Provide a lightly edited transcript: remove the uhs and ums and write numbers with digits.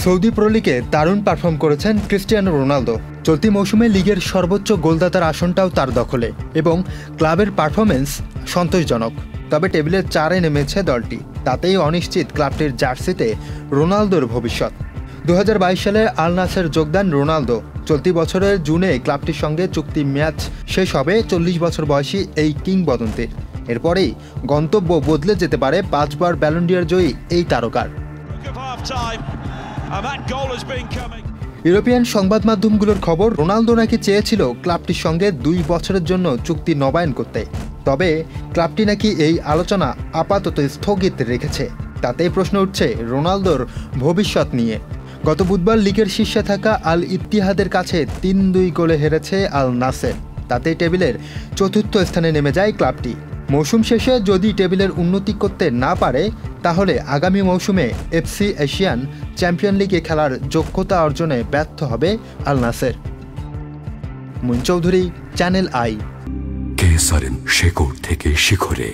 Saudi pro লিগে দারুণ perform করেছেন ক্রিস্টিয়ানো রোনালদো। চলতি মৌসুমে লিগের সর্বোচ্চ গোলদাতার আসনটাও তার দখলে এবং ক্লাবের পারফরমেন্স সন্তোষজনক। তবে টেবিলের 4-এ নেমেছে দলটি, তাতেই অনিশ্চিত ক্লাবটির জার্সিতে রোনালদোর ভবিষ্যৎ। 2022 সালে আল নাসের যোগদান রোনালদো। চলতি বছরের জুনে ক্লাবটির সঙ্গে চুক্তি ম্যাচ শেষ হবে 40 বছর বয়সী এই কিংবদন্তির। এরপরেই গন্তব্য বদলে যেতে পারে 5 বার ব্যালন ডি'অর জয়ী এই তারকার। ইউরোপিয়ান সংবাদ মাধ্যমগুলোর খবর, রোনালদো নাকি চেয়েছিল ক্লাবটির সঙ্গে 2 বছরের জন্য চুক্তি নবায়ন করতে। তবে ক্লাবটি নাকি এই আলোচনা আপাতত স্থগিত রেখেছে। তাতেই প্রশ্ন উঠছে রোনালদোর ভবিষ্যৎ নিয়ে। গত বুধবার লিগের শীর্ষে থাকা আল ইত্তিহাদের কাছে 3-2 গোলে হেরেছে আল নাসের। তাতেই টেবিলের 4র্থ স্থানে নেমে যায় ক্লাবটি। মৌসুম শেষে যদি টেবিলের উন্নতি করতে না পারে, তাহলে আগামী মৌসুমে এফসি এশিয়ান চ্যাম্পিয়ন লিগে খেলার যোগ্যতা অর্জনে ব্যর্থ হবে Al Nassr. Mun Chowdhury, channel I. কেসারেন শেকড় থেকে শিখরে।